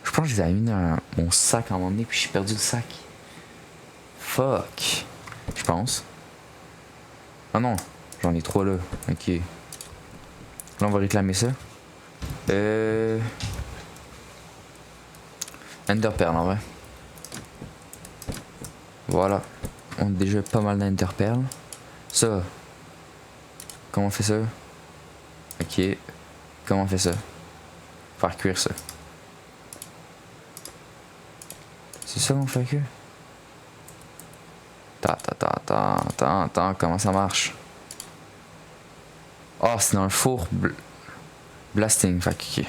Je pense que je les avais mis dans mon sac à un moment donné, puis j'ai perdu le sac. Fuck. Je pense. Ah non, j'en ai 3 là. Ok. Là, on va réclamer ça. Ender Pearl en vrai. Voilà. On a déjà pas mal d'Ender Pearl. Ça. Comment on fait ça? Ok. Comment on fait ça? Faire cuire ça. C'est ça qu'on fait cuire? Attends, comment ça marche? Oh, c'est dans le four blasting, fait que ok.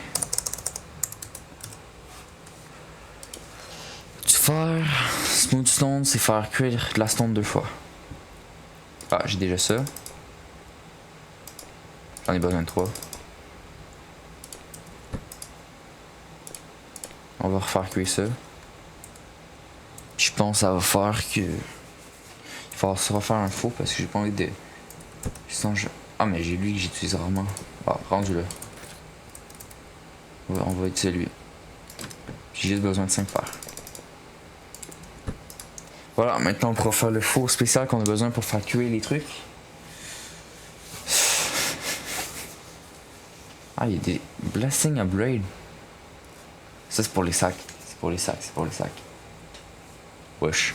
Faire smooth stone, c'est faire cuire de la stone 2 fois. Ah, j'ai déjà ça. J'en ai besoin de 3. On va refaire cuire ça. Je pense que ça va faire que... Il va se refaire un faux parce que j'ai pas envie de... Ah mais j'ai lui que j'utilise rarement. Ah, rendu là. On va utiliser lui. J'ai juste besoin de 5 fers. Voilà, maintenant on pourra faire le four spécial qu'on a besoin pour faire cuire les trucs. Ah, il y a des Blessing Upgrade. Ça c'est pour les sacs. C'est pour les sacs. Wesh.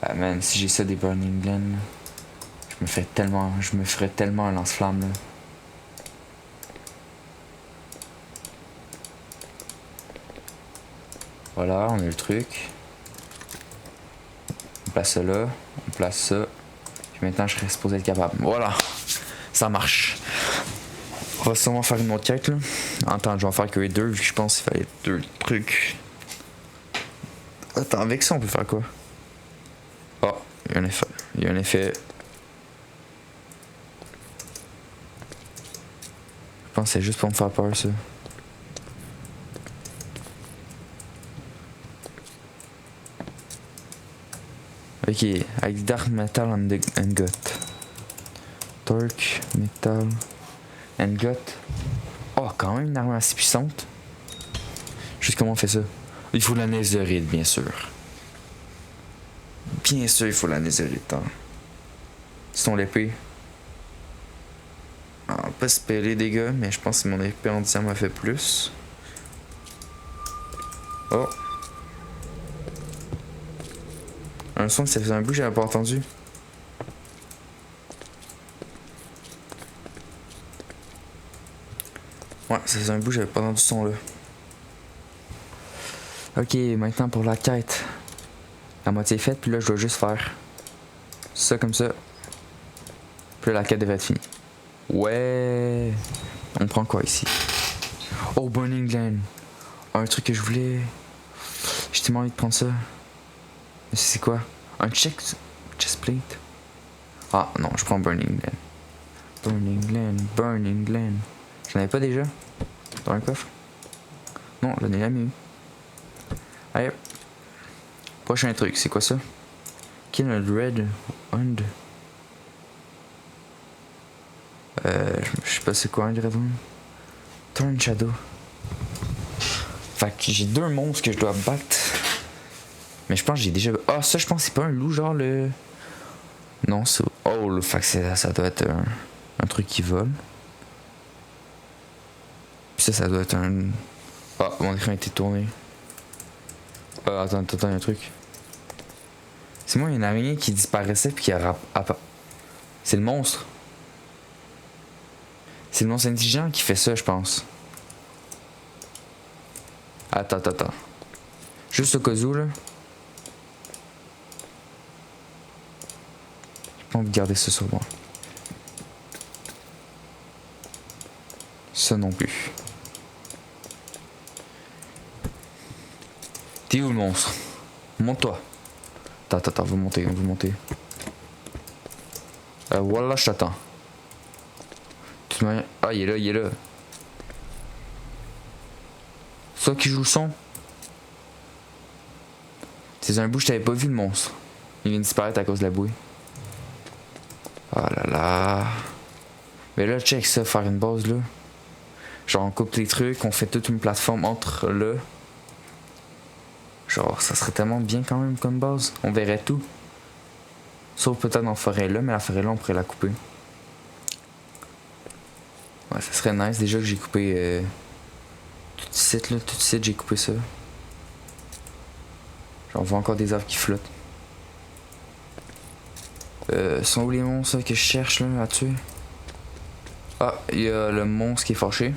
Ah man, si j'ai ça des Burning Glen, je me ferais tellement un lance-flamme là. Voilà, on a le truc. On place ça là, on place ça. Puis maintenant je serais supposé être capable. Voilà, ça marche. On va sûrement faire une autre quête là. Attends, je vais en faire que 2 vu que je pense qu'il fallait 2 trucs. Attends, avec ça on peut faire quoi? Oh, il y a un effet. Il y a un effet. Je pense que c'est juste pour me faire peur ça. Ok, avec Dark Metal and Gut. Dark Metal and Gut. Oh, quand même une arme assez puissante. Juste comment on fait ça? Il faut la netherite, bien sûr. Bien sûr, il faut la netherite. Hein. C'est l'épée. Ah, pas super les dégâts, mais je pense que mon épée en diamant m'a fait plus. Oh. Un son que ça faisait un bout que j'avais pas entendu. Ouais, ça faisait un bout que j'avais pas entendu ce son là. Ok, maintenant pour la quête. La moitié est faite, puis là je dois juste faire ça comme ça. Puis là la quête devrait être finie. Ouais. On prend quoi ici? Oh, Burning Glen. Un truc que je voulais. J'ai tellement envie de prendre ça. Mais c'est quoi? Un chestplate? Ah non, je prends Burning Glen. Burning Glen. J'en avais pas déjà? Dans un coffre? Non, j'en ai jamais eu. Allez. Prochain truc, c'est quoi ça? Kill a Red Wand. Je sais pas c'est quoi un Red Wand. Turn Shadow. Fait que j'ai 2 monstres que je dois battre. Mais je pense que j'ai déjà... Ah, ça je pense que c'est pas un loup genre le... Non, c'est... Oh, le fait que ça doit être un truc qui vole. Puis ça doit être un... Ah, mon écran a été tourné. Attends, il y a un truc. C'est moi, il y a une araignée qui disparaissait puis qui a... C'est le monstre. C'est le monstre intelligent qui fait ça, je pense. Attends. Juste au cas où, là. J'ai pas envie de garder ça sur moi. Ça non plus. T'es où le monstre? Monte-toi. Attends, vous montez. Voilà, je t'attends. Ah, il est là. Ça qui joue le son? C'est un bout, je t'avais pas vu le monstre. Il vient de disparaître à cause de la bouée. Oh là là. Mais là, check ça, faire une base là. Genre, on coupe les trucs, on fait toute une plateforme entre là. Genre, ça serait tellement bien quand même comme base. On verrait tout. Sauf peut-être dans la forêt là, mais la forêt là, on pourrait la couper. Ouais, ça serait nice. Déjà que j'ai coupé tout ici, là. Tout ici, j'ai coupé ça. Genre, on voit encore des arbres qui flottent. Sont où les monstres que je cherche là à tuer? Ah, il y a le monstre qui est fâché.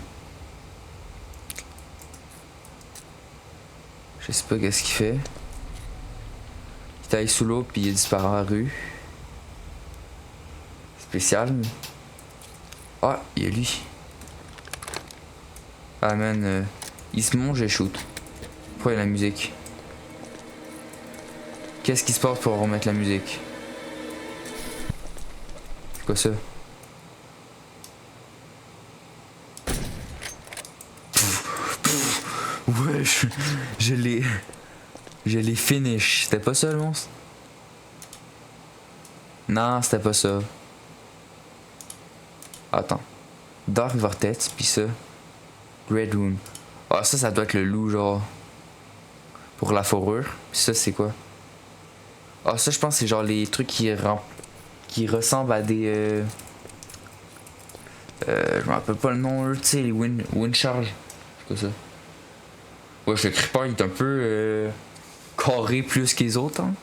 Je sais pas qu'est-ce qu'il fait. Il taille sous l'eau puis il est disparu. Spécial. Ah, il y a lui. Ah man, il se monte, je shoot. Pourquoi il y a la musique? Qu'est-ce qui se passe pour remettre la musique? C'est quoi ça? Ouais, je l'ai finish. C'était pas ça le monstre? Non, c'était pas ça. Attends. Dark Vortex, pis ça. Red Wound. Ah, ça doit être le loup, genre. Pour la fourrure. Pis ça, c'est quoi? Ah, ça, je pense que c'est genre les trucs qui ressemblent à des. Je me rappelle pas le nom, tu sais, les Wind Charge. C'est quoi ça? Ouais, le creeper, il est un peu. Carré plus que les autres, hein.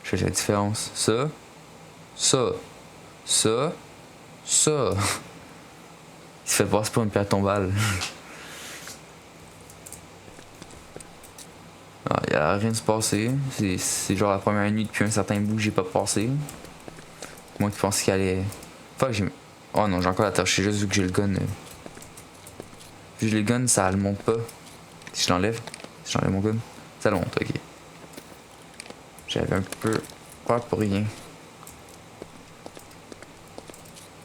Je fais la différence. Ça. Ça. Ça. Ça. Il se fait passer pour une pierre tombale. Ah, il a rien de se passer. C'est genre la première nuit depuis un certain bout que j'ai pas passé. Moi qui pensais qu'elle allait. Fuck, j'ai. Oh non, j'ai encore la torche. J'ai juste vu que j'ai le gun. Vu que j'ai le gun, ça le monte pas. Si je l'enlève. Si j'enlève mon gun, ça le monte, ok. J'avais un peu peur pour rien.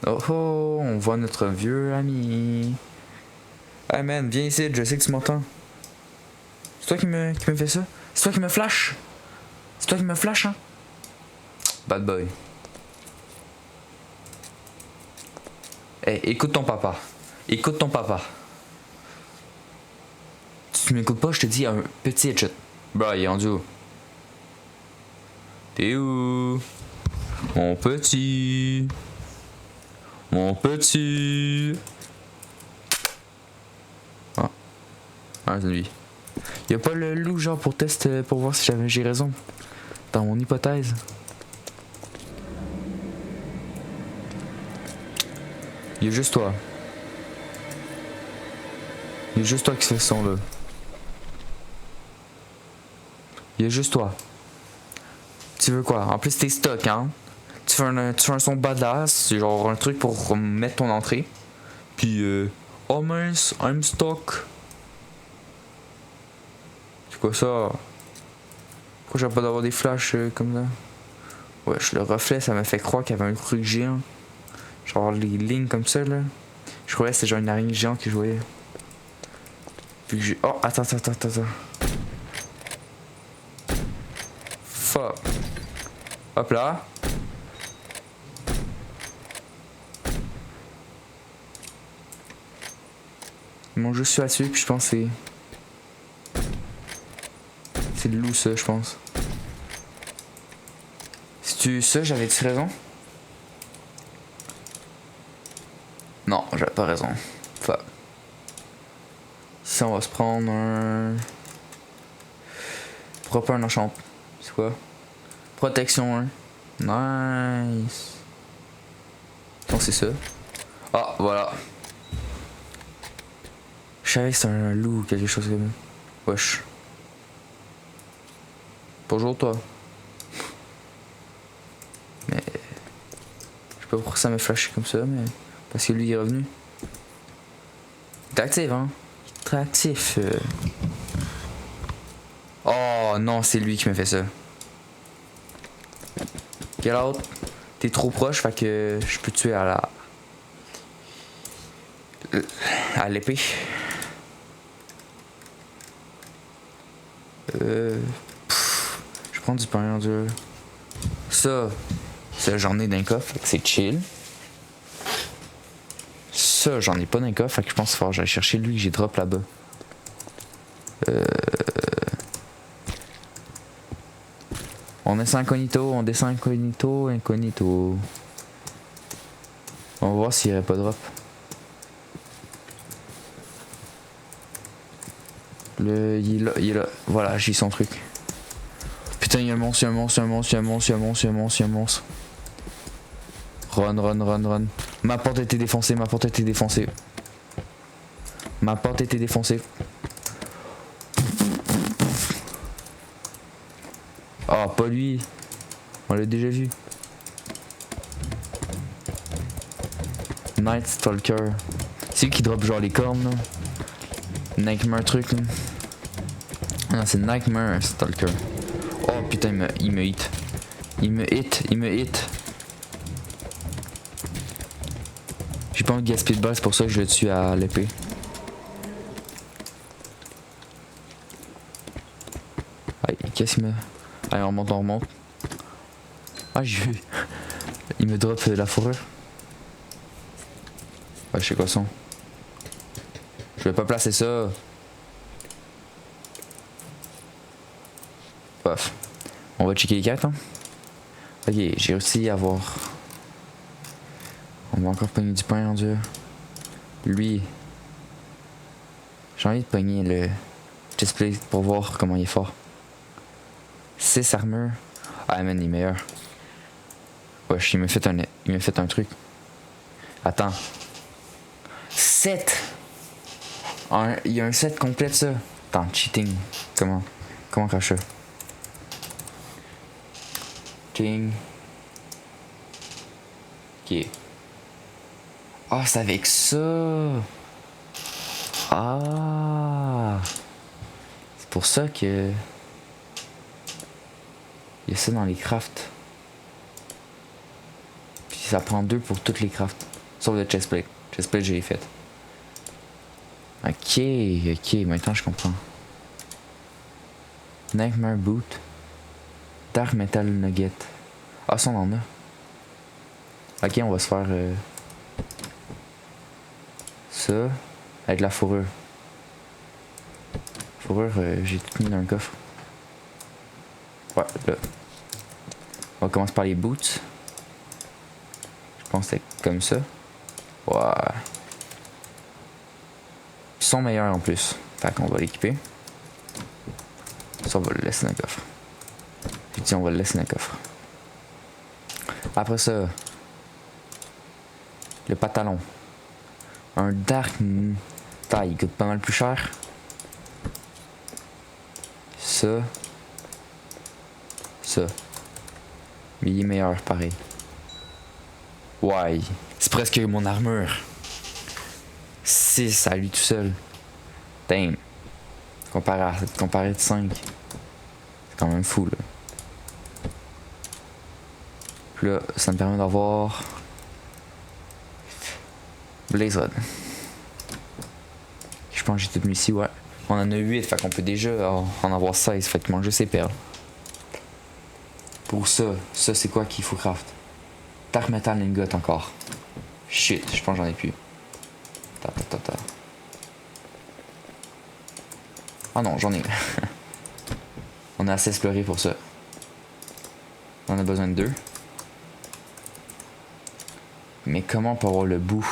Oh oh, on voit notre vieux ami. Hey man, viens ici, je sais que tu m'entends. C'est toi qui me fait ça? C'est toi qui me flash? C'est toi qui me flash, hein? Bad boy. Hey, écoute ton papa. Écoute ton papa. Si tu m'écoutes pas, je te dis un petit headshot. Bro, il est rendu où? T'es où? Mon petit. Mon petit. Ah, c'est lui. Y'a pas le loup genre pour test pour voir si j'ai raison. Dans mon hypothèse. Y'a juste toi. Y'a juste toi qui fais ce son là. Y'a juste toi. Tu veux quoi? En plus t'es stock hein. Tu fais un son badass, c'est genre un truc pour mettre ton entrée. Puis oh mince, I'm stuck. C'est quoi ça? Pourquoi j'ai pas d'avoir des flashs comme ça? Ouais, le reflet ça m'a fait croire qu'il y avait un truc géant. Genre les lignes comme ça là. Je croyais que c'était genre une araignée géante que je voyais. Puis que j'ai. Oh attends. Fuck. Hop là. Ils m'ont juste là-dessus, puis je pense que c'est le loup, ça, je pense. Si tu ça, j'avais-tu raison? Non, j'avais pas raison. Fuck. Ici, on va se prendre un. Pourquoi pas un enchant? C'est quoi? Protection 1. Nice. Donc, c'est ça. Ah, voilà. Je savais que c'était un loup ou quelque chose comme ça. Wesh. Bonjour toi. Mais. Je sais pas pourquoi ça m'a flashé comme ça, mais. Parce que lui il est revenu. Il est actif, hein? Il est très actif. Oh non, c'est lui qui m'a fait ça. Get out. T'es trop proche, fait que je peux te tuer à l'épée. Je prends du pain en dur. Ça j'en ai d'un coffre, fait que c'est chill. Ça j'en ai pas d'un coffre, fait que je pense que j'allais chercher lui que j'ai drop là-bas. On descend incognito, on descend incognito, incognito. On va voir s'il n'y aurait pas de drop. Il est là. Voilà, j'ai son truc. Putain, il y a un monstre, il y a un monstre, il y a un monstre, il y a un monstre, il y a un monstre, il y a un monstre, il y a un monstre. Run, run, run, run. Ma porte a été défoncée, ma porte a été défoncée. Ma porte a été défoncée. Oh, pas lui. On l'a déjà vu. Night Stalker. C'est lui qui drop genre les cornes là. Nightmare truc là. Non, c'est Nightmare Stalker. Oh putain, il me hit. Il me hit. J'ai pas envie de gaspiller de balles, c'est pour ça que je le tue à l'épée. Allez, qu'est-ce qu'il me... Allez, on remonte. Ah, j'ai vu. Il me drop la fourrure. Ouais, je sais quoi son. Je vais pas placer ça. Paf. On va checker les cartes, hein. Ok, j'ai réussi à avoir... On va encore pogner du pain rendu. Lui. J'ai envie de pogner le display pour voir comment il est fort. 6 armures. Ah man, il est meilleur. Wesh, il m'a fait un truc. Attends. 7. Il y a un set complet de ça. Attends, cheating. Comment cracher ça? Cheating. Ok. Ah, c'est avec ça. Ah. C'est pour ça que... Il y a ça dans les crafts. Puis ça prend 2 pour toutes les crafts. Sauf le chestplate. Chestplate, j'ai fait. Ok, maintenant je comprends. Nightmare Boot. Dark Metal Nugget. Ah, ça on en a. Ok, on va se faire... ça. Avec la fourrure. Fourrure, j'ai tout mis dans le coffre. Ouais, là. On va commencer par les boots. Je pense que c'est comme ça. Ouais. Ils sont meilleurs en plus. Fait qu'on va l'équiper. Ça, on va le laisser dans le coffre. Puis on va le laisser dans le coffre. Après ça, le pantalon. Un dark... il coûte pas mal plus cher. Ça. Mais il est meilleur, pareil. Ouais. C'est presque mon armure. 6 à lui tout seul. Damn. Comparé de 5. C'est quand même fou, là. Puis là, ça me permet d'avoir... Blaze Rod. Je pense que j'ai tout mis ici, ouais. On en a 8, fait qu'on peut déjà en avoir 16, fait qu'il manque juste ses perles. Pour ça c'est quoi qu'il faut craft? Dark Metal Ingot encore. Shit, je pense que j'en ai plus. Ah non, j'en ai. On a assez exploré pour ça. On en a besoin de 2. Mais comment pour avoir le bout?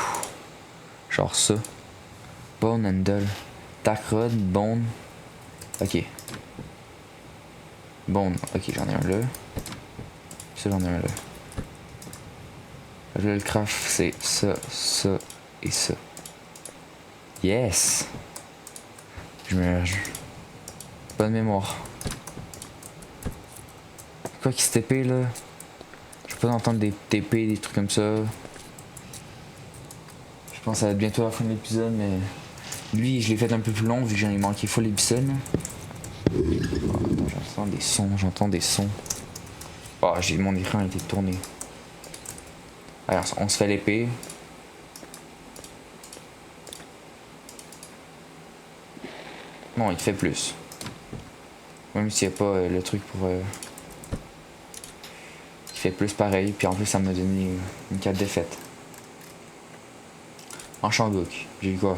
Genre ça. Bone Handle. Dark Rod, Bone. Ok. Bone. Ok, j'en ai un là. Ça, j'en ai un là. Là, le craft, c'est ça et ça. Yes! Bonne mémoire. Quoi qui se TP là? Je peux pas entendre des TP, des trucs comme ça. Je pense que ça va être bientôt la fin de l'épisode, mais... Lui, je l'ai fait un peu plus long vu que j'en ai manqué full l'épisode. J'entends des sons. Oh, mon écran a été tourné. Alors, on se fait l'épée. Non, il te fait plus. Même s'il n'y a pas le truc pour... Il fait plus pareil. Puis en plus, ça m'a donné une carte défaite. Enchant Gook. J'ai eu quoi?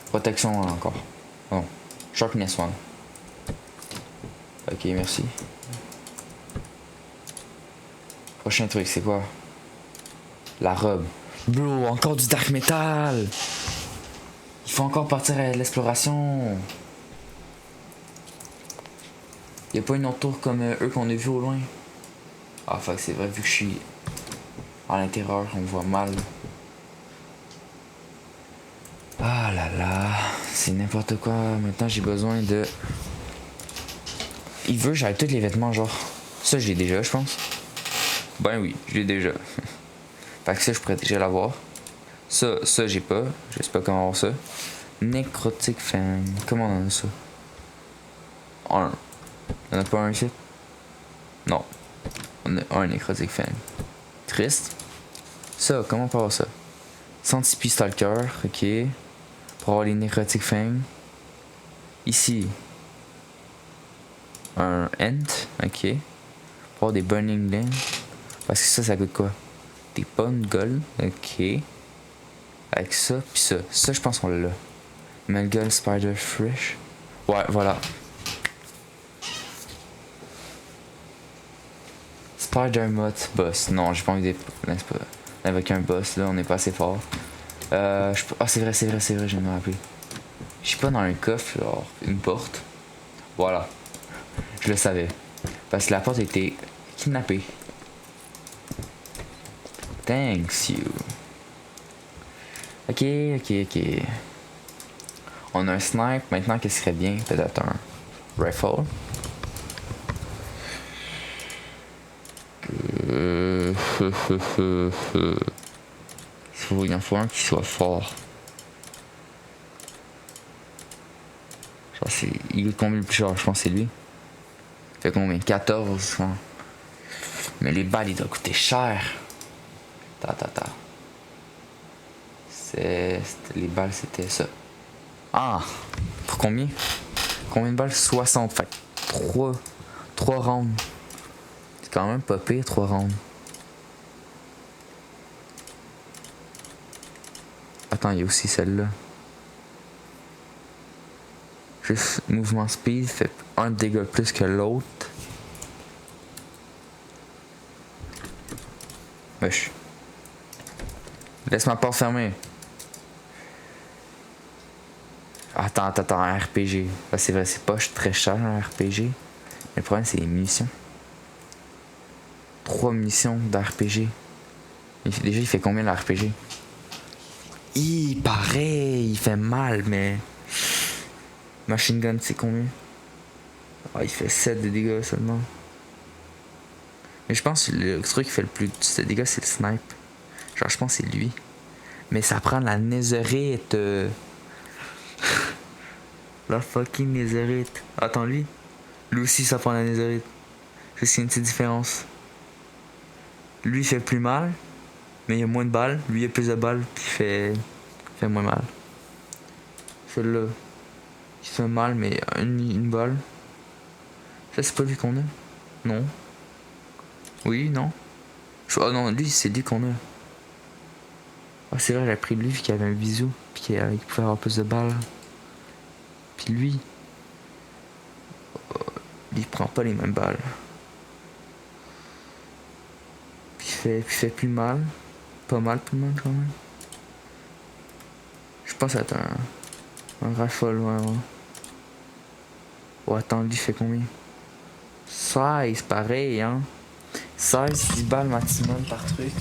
Protection encore. Bon. Sharpness 1. Ok, merci. Prochain truc, c'est quoi? La robe. Bro, encore du dark metal! Il faut encore partir à l'exploration. Y'a pas une autre tour comme eux qu'on a vu au loin? Ah fuck, c'est vrai, vu que je suis à l'intérieur, on voit mal. Ah là là, c'est n'importe quoi. Maintenant j'ai besoin de... Il veut que j'aille tous les vêtements genre. Ça je l'ai déjà je pense. Ben oui, je l'ai déjà. Fait que ça je pourrais déjà l'avoir. Ça j'ai pas. Je sais pas comment avoir ça. Nécrotique Fang. Comment on en a ça? Un. On a pas un ici? Non. On a un Nécrotique Fang. Triste. Ça, comment on peut avoir ça? Centipede Stalker, ok. Pour avoir les Nécrotique Fang. Ici. Un Ent, ok. Pour avoir des Burning Land. Parce que ça coûte quoi? Des bonnes gold, ok. Avec ça, pis ça. Ça, je pense qu'on l'a. Melgull Spider Fresh. Ouais, voilà. Spider Moth Boss. Non, j'ai pas envie d'invoquer un boss, là, on est pas assez fort. Ah, c'est vrai, je viens de me rappeler. Je suis pas dans un coffre, genre, une porte. Voilà. Je le savais. Parce que la porte était kidnappée. Thanks you. Ok. On a un snipe. Maintenant, qu'est-ce qui serait bien? Peut-être un rifle. Il en faut un qui soit fort. Genre, il coûte combien le plus cher? Je pense que c'est lui. Il fait combien? 14. Hein. Mais les balles, ils doivent coûter cher. Les balles, c'était ça. Ah! Pour combien? Combien de balles? 60. Fait 3 rounds. C'est quand même pas pire, 3 rounds. Attends, il y a aussi celle-là. Juste mouvement speed fait un dégât plus que l'autre. Wesh. Laisse ma porte fermée. Attends, un RPG. Ah, c'est vrai, c'est pas très cher un RPG. Mais le problème, c'est les munitions. 3 munitions d'RPG. Déjà, il fait combien l'RPG? Pareil, il fait mal, mais... Machine gun, c'est combien? Ah, il fait 7 de dégâts seulement. Mais je pense que le truc qui fait le plus de dégâts, c'est le snipe. Genre, je pense que c'est lui. Mais ça prend la netherite. La fucking netherite. Attends, lui. Lui aussi, ça prend la netherite. Je sais qu'il y a une petite différence. Lui, il fait plus mal. Mais il y a moins de balles. Lui, il y a plus de balles. Puis il fait moins mal. Celui-là. Il fait mal, mais une balle. Ça, c'est pas lui qu'on a. Non. Oui, non. Oh non, lui, c'est lui qu'on a. Ah, c'est vrai, j'ai pris lui vu qu'il avait un bisou. Puis qu'il pouvait avoir plus de balles. Puis lui, il prend pas les mêmes balles. Puis il fait plus mal. Pas mal plus mal quand même. Je pense que c'est un rifle, ouais. Oh, attends, lui fait combien? 16, pareil, hein. 16, 10 balles maximum par truc.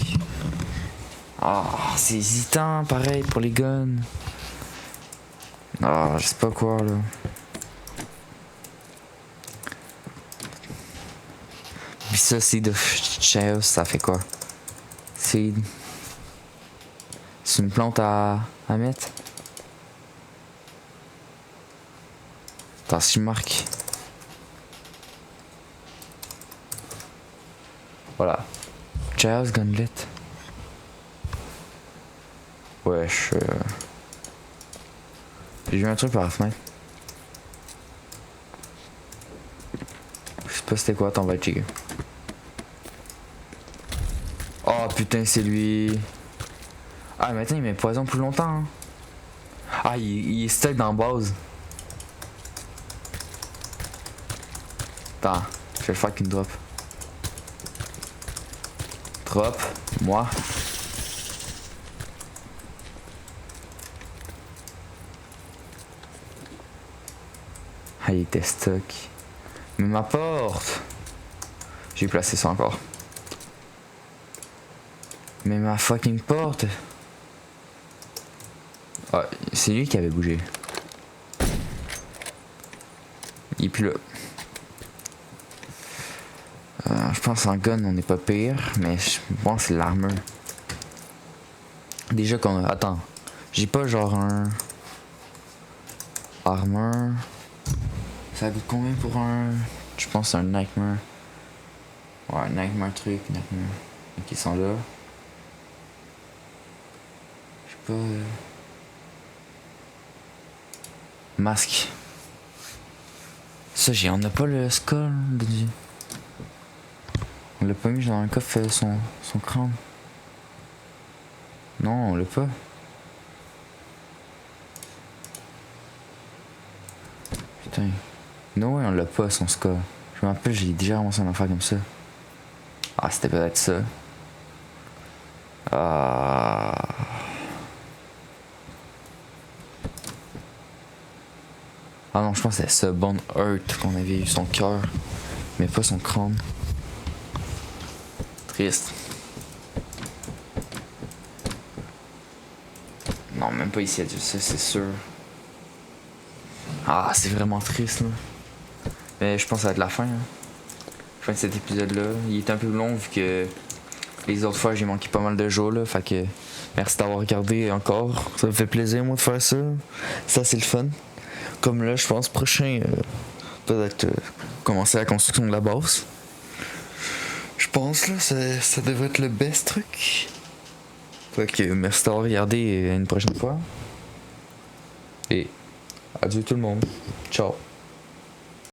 Ah, c'est hésitant, pareil, pour les guns. Ah, je sais pas quoi, là. Puis ça, Seed of Chaos, ça fait quoi? C'est une plante à mettre? Attends, si je marque. Voilà. Chaos Gauntlet. Wesh. J'ai vu un truc par la fenêtre. Je sais pas c'était quoi, t'en vas checker. Oh putain, c'est lui. Ah, maintenant il met poison plus longtemps. Hein. Ah, il est stuck dans la base. Attends, je vais le faire qu'une drop. Drop. Moi. Ah, il était stock. Mais ma porte. J'ai placé ça encore. Mais ma fucking porte. Ah, c'est lui qui avait bougé. Il est plus là. Je pense en gun on n'est pas pire, mais je pense c'est l'armure. Déjà qu'on a... Attends. J'ai pas genre un... Armure. Ça coûte combien pour un... Je pense un Nightmare. Ouais, Nightmare truc, Nightmare. Ok, ils sont là. Je sais pas... Masque. Ça, on a pas le skull de Dieu. On l'a pas mis dans un coffre son crâne. Non, on l'a pas. Putain. Non, ouais, on l'a pas son skull. Je me rappelle, j'ai déjà ramassé un affaire comme ça. Ah, c'était peut-être ça. Ah. Ah non, je pense que c'est ça, Bone Earth, qu'on avait eu son cœur, mais pas son crâne. Triste. Non, même pas ici, ça, c'est sûr. Ah, c'est vraiment triste, là. Mais je pense que ça va être la fin, hein. Fin de cet épisode-là. Il est un peu long, vu que les autres fois, j'ai manqué pas mal de jours, là. Fait que merci d'avoir regardé encore. Ça me fait plaisir, moi, de faire ça. Ça, c'est le fun. Comme là, je pense, prochain, peut-être commencer la construction de la base. Je pense, là, ça devrait être le best truc. Fait que merci d'avoir regardé et à une prochaine fois. Et adieu tout le monde. Ciao.